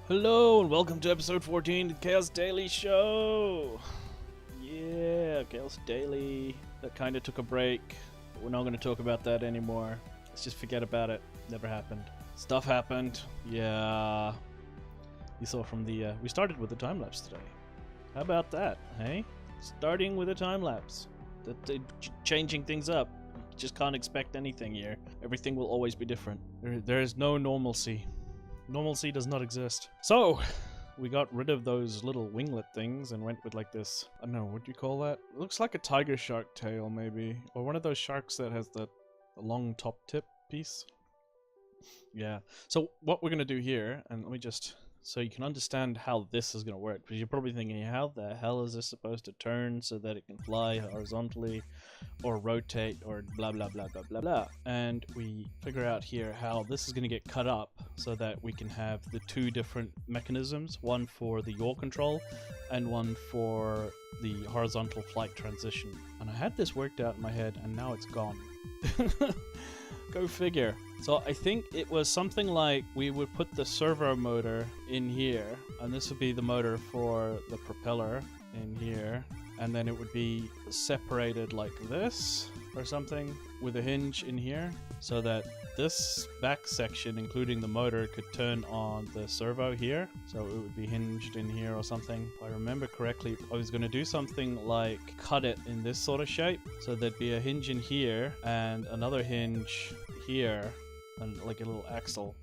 Hello and welcome to episode 14 of the Chaos Daily Show! Yeah, Chaos Daily. That kinda took a break, but we're not gonna talk about that anymore. Let's just forget about it. Never happened. Stuff happened. Yeah. You saw from the, we started with a time-lapse today. How about that, hey? Starting with a time-lapse. Changing things up. You just can't expect anything here. Everything will always be different. There is no normalcy. Normalcy does not exist. So, we got rid of those little winglet things and went with like this, I don't know, what do you call that? It looks like a tiger shark tail maybe. Or one of those sharks that has the long top tip piece. Yeah. So what we're going to do here, and let me just, so you can understand how this is going to work. Because you're probably thinking, how the hell is this supposed to turn so that it can fly horizontally or rotate or blah blah blah blah blah blah. And we figure out here how this is going to get cut up so that we can have the two different mechanisms, one for the yaw control and one for the horizontal flight transition. And I had this worked out in my head and now it's gone. Go figure. So I think it was something like we would put the servo motor in here, and this would be the motor for the propeller in here, and then it would be separated like this or something with a hinge in here, so that this back section, including the motor, could turn on the servo here, so it would be hinged in here or something. If I remember correctly, I was going to do something like cut it in this sort of shape, so there'd be a hinge in here and another hinge here, and like a little axle,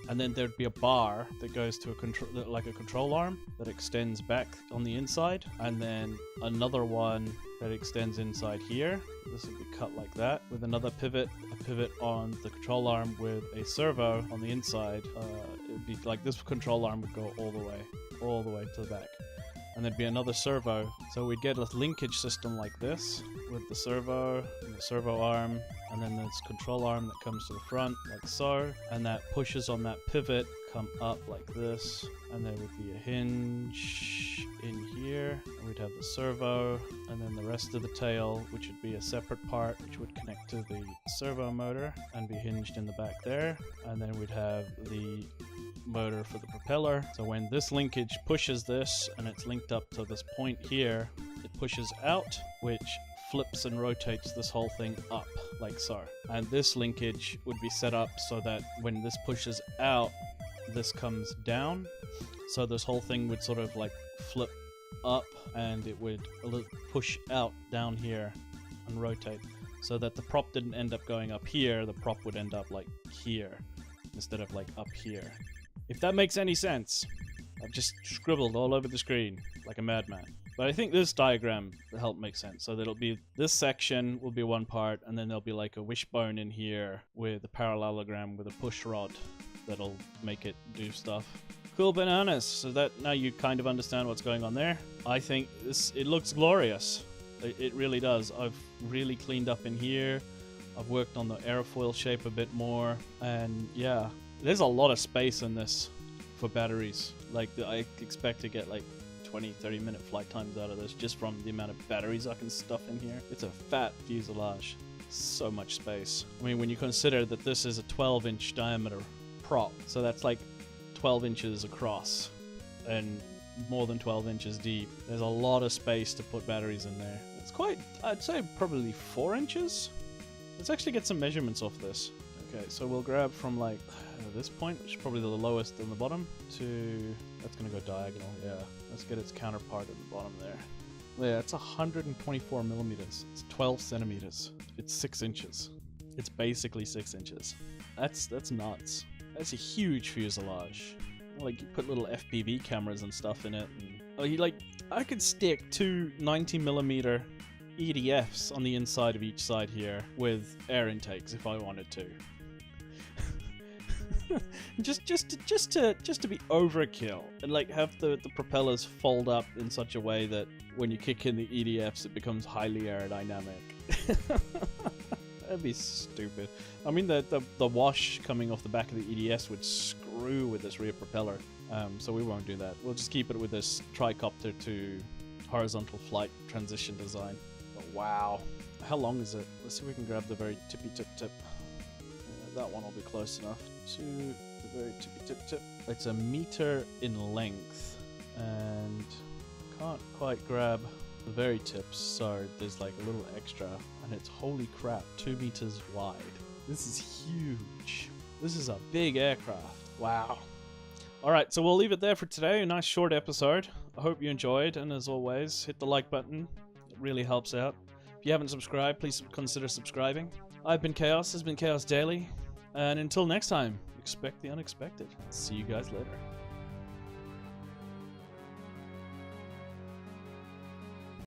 and then there'd be a bar that goes to a control, like a control arm that extends back on the inside, and then another one that extends inside here. This would be cut like that with another pivot, a pivot on the control arm with a servo on the inside. It would be like this control arm would go all the way to the back. And there'd be another servo, so we'd get a linkage system like this with the servo and the servo arm, and then this control arm that comes to the front like so, and that pushes on that pivot, come up like this, and there would be a hinge in here, and we'd have the servo, and then the rest of the tail, which would be a separate part, which would connect to the servo motor and be hinged in the back there, and then we'd have the motor for the propeller. So when this linkage pushes this and it's linked up to this point here, it pushes out, which flips and rotates this whole thing up like so. And this linkage would be set up so that when this pushes out, this comes down, so this whole thing would sort of like flip up and it would push out down here and rotate, so that the prop didn't end up going up here, the prop would end up like here instead of like up here. If that makes any sense. I've just scribbled all over the screen like a madman. But I think this diagram will help make sense. So that it'll be, this section will be one part, and then there'll be like a wishbone in here with a parallelogram with a push rod that'll make it do stuff. Cool bananas. So that now you kind of understand what's going on there. I think it looks glorious. It really does. I've really cleaned up in here. I've worked on the airfoil shape a bit more, and yeah. There's a lot of space in this for batteries. Like, I expect to get like 20-30 minute flight times out of this just from the amount of batteries I can stuff in here. It's a fat fuselage. So much space. I mean, when you consider that this is a 12-inch diameter prop, so that's like 12 inches across and more than 12 inches deep. There's a lot of space to put batteries in there. It's quite, I'd say probably 4 inches. Let's actually get some measurements off this. Okay, so we'll grab from like this point, which is probably the lowest on the bottom, to, that's going to go diagonal, yeah. Let's get its counterpart at the bottom there. Yeah, it's 124 millimeters. It's 12 centimeters. It's 6 inches. It's basically 6 inches. That's nuts. That's a huge fuselage. Like, you put little FPV cameras and stuff in it. And, I could stick two 90 millimeter EDFs on the inside of each side here with air intakes if I wanted to. just to be overkill, and like have the propellers fold up in such a way that when you kick in the EDFs it becomes highly aerodynamic. That'd be stupid. I mean, the wash coming off the back of the EDS would screw with this rear propeller, so we won't do that. We'll just keep it with this tricopter to horizontal flight transition design. But wow, how long is it? Let's see if we can grab the very tippy tip. That one will be close enough. 2, The very tippy tip. It's a meter in length, and can't quite grab the very tips, so there's like a little extra, and it's, holy crap, 2 meters wide. This is huge. This is a big aircraft. Wow. Alright, so we'll leave it there for today. A nice short episode. I hope you enjoyed, and as always, hit the like button. It really helps out. If you haven't subscribed, please consider subscribing. I've been Chaos, this has been Chaos Daily, and until next time, expect the unexpected. See you guys later.